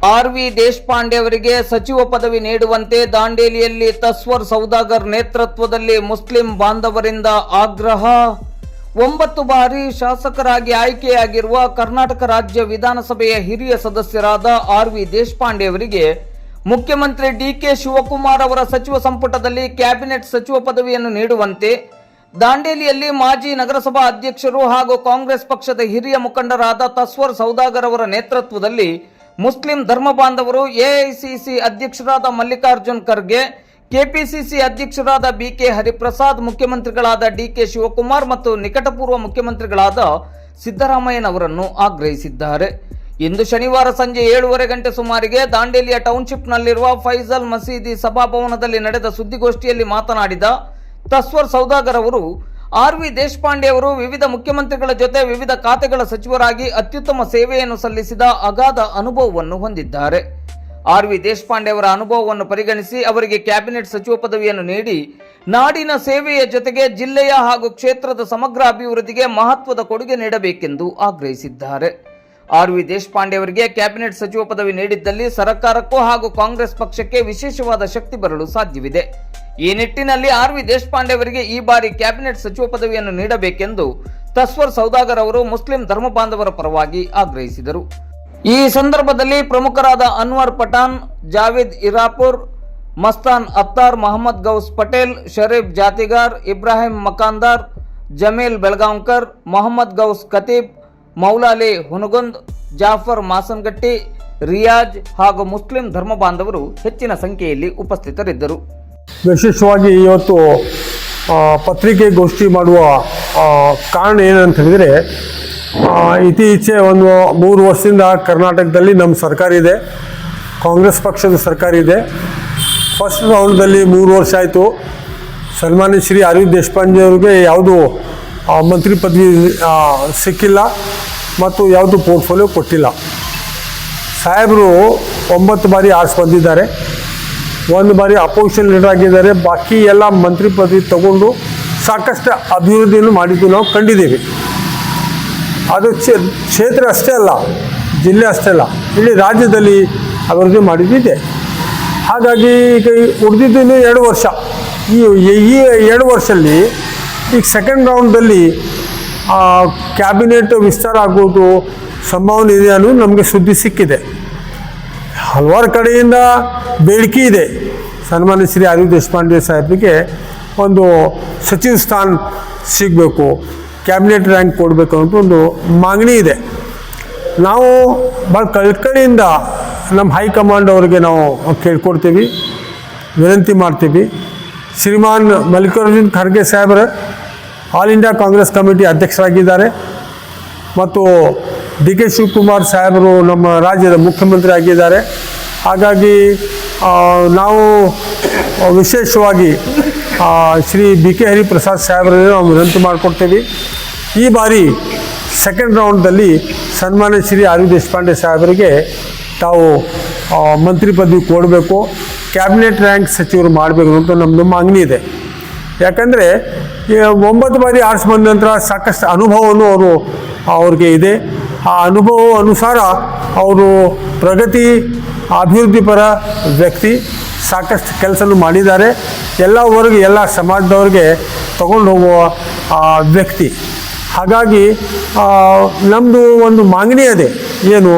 ಆರ್.ವಿ. ದೇಶಪಾಂಡೆ ಅವರಿಗೆ ಸಚಿವ ಪದವಿ ನೀಡುವಂತೆ ದಾಂಡೇಲಿಯಲ್ಲಿ ತಸ್ವರ್ ಸೌದಾಗರ್ ನೇತೃತ್ವದಲ್ಲಿ ಮುಸ್ಲಿಂ ಬಾಂಧವರಿಂದ ಆಗ್ರಹ. 9 ಬಾರಿ ಶಾಸಕರಾಗಿ ಆಯ್ಕೆಯಾಗಿರುವ ಕರ್ನಾಟಕ ರಾಜ್ಯ ವಿಧಾನಸಭೆಯ ಹಿರಿಯ ಸದಸ್ಯರಾದ ಆರ್.ವಿ. ದೇಶಪಾಂಡೆ ಅವರಿಗೆ ಮುಖ್ಯಮಂತ್ರಿ ಡಿ.ಕೆ. ಶಿವಕುಮಾರ್ ಅವರ ಸಚಿವ ಸಂಪುಟದಲ್ಲಿ ಕ್ಯಾಬಿನೆಟ್ ಸಚಿವ ಪದವಿಯನ್ನು ನೀಡುವಂತೆ ದಾಂಡೇಲಿಯಲ್ಲಿ ಮಾಜಿ ನಗರಸಭಾ ಅಧ್ಯಕ್ಷರು ಹಾಗೂ ಕಾಂಗ್ರೆಸ್ ಪಕ್ಷದ ಹಿರಿಯ ಮುಖಂಡರಾದ ತಸ್ವರ್ ಸೌದಾಗರ್ ಅವರ ನೇತೃತ್ವದಲ್ಲಿ ಮುಸ್ಲಿಂ ಧರ್ಮ ಬಾಂಧವರು ಎಐಸಿಸಿ ಅಧ್ಯಕ್ಷರಾದ ಮಲ್ಲಿಕಾರ್ಜುನ್ ಖರ್ಗೆ, ಕೆಪಿಸಿಸಿ ಅಧ್ಯಕ್ಷರಾದ ಬಿ.ಕೆ. ಹರಿಪ್ರಸಾದ್, ಮುಖ್ಯಮಂತ್ರಿಗಳಾದ ಡಿ.ಕೆ. ಶಿವಕುಮಾರ್ ಮತ್ತು ನಿಕಟಪೂರ್ವ ಮುಖ್ಯಮಂತ್ರಿಗಳಾದ ಸಿದ್ದರಾಮಯ್ಯನವರನ್ನು ಆಗ್ರಹಿಸಿದ್ದಾರೆ. ಇಂದು ಶನಿವಾರ ಸಂಜೆ 7:30 ಗಂಟೆ ಸುಮಾರಿಗೆ ದಾಂಡೇಲಿಯ ಟೌನ್ಶಿಪ್ನಲ್ಲಿರುವ ಫೈಸಲ್ ಮಸೀದಿ ಸಭಾಭವನದಲ್ಲಿ ನಡೆದ ಸುದ್ದಿಗೋಷ್ಠಿಯಲ್ಲಿ ಮಾತನಾಡಿದ ತಸ್ವರ್ ಸೌದಾಗರ್ ಅವರು, ಆರ್.ವಿ. ದೇಶಪಾಂಡೆ ಅವರು ವಿವಿಧ ಮುಖ್ಯಮಂತ್ರಿಗಳ ಜೊತೆ ವಿವಿಧ ಖಾತೆಗಳ ಸಚಿವರಾಗಿ ಅತ್ಯುತ್ತಮ ಸೇವೆಯನ್ನು ಸಲ್ಲಿಸಿದ ಅಗಾಧ ಅನುಭವವನ್ನು ಹೊಂದಿದ್ದಾರೆ. ಆರ್.ವಿ. ದೇಶಪಾಂಡೆ ಅವರ ಅನುಭವವನ್ನು ಪರಿಗಣಿಸಿ ಅವರಿಗೆ ಕ್ಯಾಬಿನೆಟ್ ಸಚಿವ ಪದವಿಯನ್ನು ನೀಡಿ ನಾಡಿನ ಸೇವೆಯ ಜೊತೆಗೆ ಜಿಲ್ಲೆಯ ಹಾಗೂ ಕ್ಷೇತ್ರದ ಸಮಗ್ರ ಅಭಿವೃದ್ಧಿಗೆ ಮಹತ್ವದ ಕೊಡುಗೆ ನೀಡಬೇಕೆಂದು ಆಗ್ರಹಿಸಿದ್ದಾರೆ. ಆರ್.ವಿ. ದೇಶಪಾಂಡೆ ಅವರಿಗೆ ಕ್ಯಾಬಿನೆಟ್ ಸಚಿವ ಪದವಿ ನೀಡಿದ್ದಲ್ಲಿ ಸರ್ಕಾರಕ್ಕೂ ಹಾಗೂ ಕಾಂಗ್ರೆಸ್ ಪಕ್ಷಕ್ಕೆ ವಿಶೇಷವಾದ ಶಕ್ತಿ ಬರಲು ಸಾಧ್ಯವಿದೆ. ಈ ನಿಟ್ಟಿನಲ್ಲಿ ಆರ್.ವಿ. ದೇಶಪಾಂಡೆ ಅವರಿಗೆ ಈ ಬಾರಿ ಕ್ಯಾಬಿನೆಟ್ ಸಚಿವ ಪದವಿಯನ್ನು ನೀಡಬೇಕೆಂದು ತಸ್ವರ್ ಸೌದಾಗರ್ ಅವರು ಮುಸ್ಲಿಂ ಧರ್ಮ ಬಾಂಧವರ ಪರವಾಗಿ ಆಗ್ರಹಿಸಿದರು. ಈ ಸಂದರ್ಭದಲ್ಲಿ ಪ್ರಮುಖರಾದ ಅನ್ವರ್ ಪಠಾಣ್, ಜಾವೇದ್ ಇರಾಪುರ್, ಮಸ್ತಾನ್ ಅತ್ತಾರ್, ಮೊಹಮ್ಮದ್ ಗೌಸ್ ಪಟೇಲ್, ಶರೀಫ್ ಜಾತಿಗಾರ್, ಇಬ್ರಾಹಿಂ ಮಕಾಂದಾರ್, ಜಮೀಲ್ ಬೆಳಗಾಂಕರ್, ಮೊಹಮ್ಮದ್ ಗೌಸ್ ಖತೀಬ್, ಮೌಲಾಲಿ ಹುನಗುಂದ್, ಜಾಫರ್ ಮಾಸನಗಟ್ಟಿ, ರಿಯಾಜ್ ಹಾಗೂ ಮುಸ್ಲಿಂ ಧರ್ಮ ಬಾಂಧವರು ಹೆಚ್ಚಿನ ಸಂಖ್ಯೆಯಲ್ಲಿ ಉಪಸ್ಥಿತರಿದ್ದರು. ವಿಶೇಷವಾಗಿ ಇವತ್ತು ಪತ್ರಿಕೆಗೋಷ್ಠಿ ಮಾಡುವ ಕಾರಣ ಏನಂತ ಹೇಳಿದರೆ, ಇತ್ತೀಚೆ ಒಂದು 3 ವರ್ಷದಿಂದ ಕರ್ನಾಟಕದಲ್ಲಿ ನಮ್ಮ ಸರ್ಕಾರ ಇದೆ, ಕಾಂಗ್ರೆಸ್ ಪಕ್ಷದ ಸರ್ಕಾರ ಇದೆ. ಫಸ್ಟ್ ರೌಂಡ್ದಲ್ಲಿ 3 ವರ್ಷ ಆಯಿತು. ಸನ್ಮಾನ್ಯ ಶ್ರೀ ಆರ್.ವಿ. ದೇಶಪಾಂಡೆ ಅವರಿಗೆ ಯಾವುದು ಮಂತ್ರಿ ಪದವಿ ಸಿಕ್ಕಿಲ್ಲ ಮತ್ತು ಯಾವುದು ಪೋರ್ಟ್ಫೋಲಿಯೋ ಕೊಟ್ಟಿಲ್ಲ. ಸಾಹೇಬರು 9 ಬಾರಿ ಆರಿಸಿ ಬಂದಿದ್ದಾರೆ, 1 ಬಾರಿ ಅಪೋಸಿಷನ್ ಲೀಡರ್ ಆಗಿದ್ದಾರೆ. ಬಾಕಿ ಎಲ್ಲ ಮಂತ್ರಿ ಪದವಿ ತಗೊಂಡು ಸಾಕಷ್ಟು ಅಭಿವೃದ್ಧಿಯನ್ನು ಮಾಡಿದ್ದು ನಾವು ಕಂಡಿದ್ದೀವಿ. ಅದು ಕ್ಷೇತ್ರ ಅಷ್ಟೇ ಅಲ್ಲ, ಜಿಲ್ಲೆ ಅಷ್ಟೇ ಅಲ್ಲ, ಇಡೀ ರಾಜ್ಯದಲ್ಲಿ ಅಭಿವೃದ್ಧಿ ಮಾಡಿದ್ದಿದೆ. ಹಾಗಾಗಿ ಈಗ ಉಳಿದಿದ್ದು 2 ವರ್ಷ. ಈ 2 ವರ್ಷದಲ್ಲಿ ಈಗ ಸೆಕೆಂಡ್ ರೌಂಡಲ್ಲಿ ಕ್ಯಾಬಿನೆಟ್ ವಿಸ್ತಾರ ಆಗೋದು ಸಂಭಾವನೆ ಇದೆ ಅನ್ನೋದು ನಮಗೆ ಸುದ್ದಿ ಸಿಕ್ಕಿದೆ. ಹಲವಾರು ಕಡೆಯಿಂದ ಬೇಡಿಕೆ ಇದೆ. ಸನ್ಮಾನ್ಯ ಶ್ರೀ ಆರ್.ವಿ. ದೇಶಪಾಂಡೆ ಸಾಹೇಬರಿಗೆ ಒಂದು ಸಚಿವ ಸ್ಥಾನ ಸಿಗಬೇಕು, ಕ್ಯಾಬಿನೆಟ್ ರ್ಯಾಂಕ್ ಕೊಡಬೇಕು ಅಂತ ಒಂದು ಮಾಗಣಿ ಇದೆ. ನಾವು ಭಾಳ ಕಳಕಳಿಯಿಂದ ನಮ್ಮ ಹೈಕಮಾಂಡ್ ಅವರಿಗೆ ನಾವು ಕೇಳ್ಕೊಡ್ತೀವಿ, ವಿನಂತಿ ಮಾಡ್ತೀವಿ. ಶ್ರೀಮಾನ್ ಮಲ್ಲಿಕಾರ್ಜುನ್ ಖರ್ಗೆ ಸಾಹೇಬರು ಆಲ್ ಇಂಡಿಯಾ ಕಾಂಗ್ರೆಸ್ ಕಮಿಟಿ ಅಧ್ಯಕ್ಷರಾಗಿದ್ದಾರೆ ಮತ್ತು ಡಿ.ಕೆ. ಶಿವಕುಮಾರ್ ಸಾಹೇಬರು ನಮ್ಮ ರಾಜ್ಯದ ಮುಖ್ಯಮಂತ್ರಿ ಆಗಿದ್ದಾರೆ. ಹಾಗಾಗಿ ನಾವು ವಿಶೇಷವಾಗಿ ಶ್ರೀ ಬಿ.ಕೆ. ಹರಿಪ್ರಸಾದ್ ಸಾಹೇಬರಿಗೆ ನಾವು ವಿನಂತಿ ಮಾಡಿಕೊಡ್ತೀವಿ. ಈ ಬಾರಿ ಸೆಕೆಂಡ್ ರೌಂಡ್ದಲ್ಲಿ ಸನ್ಮಾನ್ಯ ಶ್ರೀ ಆರ್.ವಿ. ದೇಶಪಾಂಡೆ ಸಾಹೇಬರಿಗೆ ತಾವು ಮಂತ್ರಿ ಪದವಿ ಕೊಡಬೇಕು, ಕ್ಯಾಬಿನೆಟ್ ರ್ಯಾಂಕ್ ಸಚಿವರು ಮಾಡಬೇಕು ಅಂತ ನಮ್ಮದು ಮಾಗಣಿ ಇದೆ. ಯಾಕಂದರೆ 9 ಬಾರಿ ಆರಿಸಿ ಬಂದ ನಂತರ ಸಾಕಷ್ಟು ಅನುಭವವನ್ನು ಅವ್ರಿಗೆ ಇದೆ. ಆ ಅನುಭವ ಅನುಸಾರ ಅವರು ಪ್ರಗತಿ ಅಭಿವೃದ್ಧಿ ಪರ ವ್ಯಕ್ತಿ, ಸಾಕಷ್ಟು ಕೆಲಸನೂ ಮಾಡಿದ್ದಾರೆ. ಎಲ್ಲ ವರ್ಗ ಎಲ್ಲ ಸಮಾಜದವ್ರಿಗೆ ತಗೊಂಡು ಹೋಗುವ ವ್ಯಕ್ತಿ. ಹಾಗಾಗಿ ನಮ್ಮದು ಒಂದು ಮಾಗಣಿ ಇದೆ, ಏನು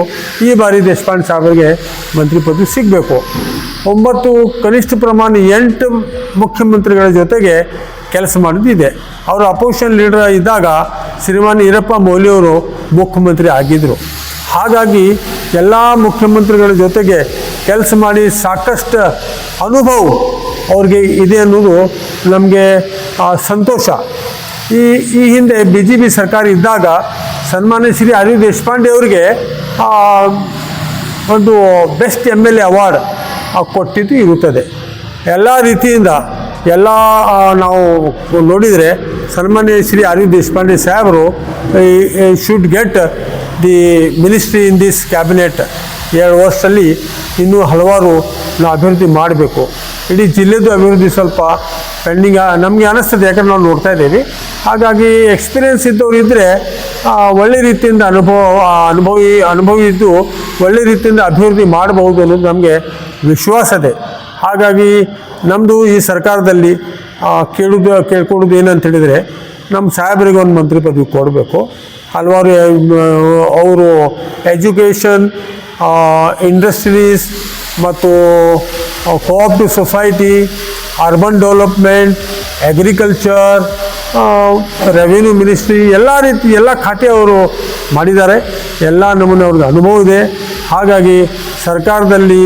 ಈ ಬಾರಿ ದೇಶಪಾಂಡೆ ಸಾಹೇಬರಿಗೆ ಮಂತ್ರಿ ಪದವಿ ಸಿಗಬೇಕು. 9 ಕನಿಷ್ಠ ಪ್ರಮಾಣ 8 ಮುಖ್ಯಮಂತ್ರಿಗಳ ಜೊತೆಗೆ ಕೆಲಸ ಮಾಡಿದ್ದಿದೆ. ಅವರು ಅಪೋಸಿಷನ್ ಲೀಡರ್ ಇದ್ದಾಗ ಶ್ರೀಮಾನ್ ಈರಪ್ಪ ಮೊಯ್ಲಿಯವರು ಮುಖ್ಯಮಂತ್ರಿ ಆಗಿದ್ದರು. ಹಾಗಾಗಿ ಎಲ್ಲ ಮುಖ್ಯಮಂತ್ರಿಗಳ ಜೊತೆಗೆ ಕೆಲಸ ಮಾಡಿ ಸಾಕಷ್ಟು ಅನುಭವ ಅವ್ರಿಗೆ ಇದೆ ಅನ್ನೋದು ನಮಗೆ ಸಂತೋಷ. ಈ ಹಿಂದೆ BJP ಸರ್ಕಾರ ಇದ್ದಾಗ ಸನ್ಮಾನ್ಯ ಶ್ರೀ ಆರ್.ವಿ. ದೇಶಪಾಂಡೆ ಅವರಿಗೆ ಒಂದು ಬೆಸ್ಟ್ MLA ಅವಾರ್ಡ್ ಕೊಟ್ಟಿದ್ದು ಇರುತ್ತದೆ. ಎಲ್ಲ ರೀತಿಯಿಂದ ಎಲ್ಲ ನಾವು ನೋಡಿದರೆ ಸನ್ಮಾನ್ಯ ಶ್ರೀ ಆರ್.ವಿ. ದೇಶಪಾಂಡೆ ಸಾಹೇಬರು should get the ministry in this cabinet. 2 ವರ್ಷದಲ್ಲಿ ಇನ್ನೂ ಹಲವಾರು ನಾವು ಅಭಿವೃದ್ಧಿ ಮಾಡಬೇಕು. ಇಡೀ ಜಿಲ್ಲೆದು ಅಭಿವೃದ್ಧಿ ಸ್ವಲ್ಪ ಪೆಂಡಿಂಗ್ ನಮಗೆ ಅನ್ನಿಸ್ತದೆ, ಯಾಕಂದ್ರೆ ನಾವು ನೋಡ್ತಾ ಇದ್ದೀವಿ. ಹಾಗಾಗಿ ಎಕ್ಸ್ಪೀರಿಯೆನ್ಸ್ ಇದ್ದವರು ಇದ್ದರೆ ಒಳ್ಳೆ ರೀತಿಯಿಂದ ಅನುಭವಿದ್ದು ಒಳ್ಳೆ ರೀತಿಯಿಂದ ಅಭಿವೃದ್ಧಿ ಮಾಡಬಹುದು ಅನ್ನೋದು ನಮಗೆ ವಿಶ್ವಾಸ ಇದೆ. ಹಾಗಾಗಿ ನಮ್ಮದು ಈ ಸರ್ಕಾರದಲ್ಲಿ ಕೇಳ್ಕೊಳ್ಳೋದು ಏನಂತ ಹೇಳಿದರೆ, ನಮ್ಮ ಸಾಹೇಬರಿಗೆ ಒಂದು ಮಂತ್ರಿ ಪದವಿ ಕೊಡಬೇಕು. ಹಲವಾರು ಅವರು ಎಜುಕೇಷನ್, ಇಂಡಸ್ಟ್ರೀಸ್ ಮತ್ತು cooperative society, urban development, agriculture, revenue ministry ಎಲ್ಲ ಖಾತೆ ಅವರು ಮಾಡಿದ್ದಾರೆ. ಎಲ್ಲ ನಮೂನೆ ಅವ್ರಿಗೆ ಅನುಭವ ಇದೆ. ಹಾಗಾಗಿ ಸರ್ಕಾರದಲ್ಲಿ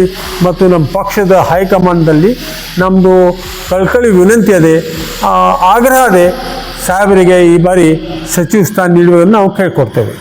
ಮತ್ತು ನಮ್ಮ ಪಕ್ಷದ ಹೈಕಮಾಂಡ್ದಲ್ಲಿ ನಮ್ಮದು ಕಳ್ಕಳಿ ವಿನಂತಿ ಇದೆ, ಆಗ್ರಹ ಇದೆ, ಸಾಹೇಬರಿಗೆ ಈ ಬಾರಿ ಸಚಿವ ಸ್ಥಾನ ನೀಡುವುದನ್ನು ನಾವು ಕೇಳ್ಕೊಡ್ತೇವೆ.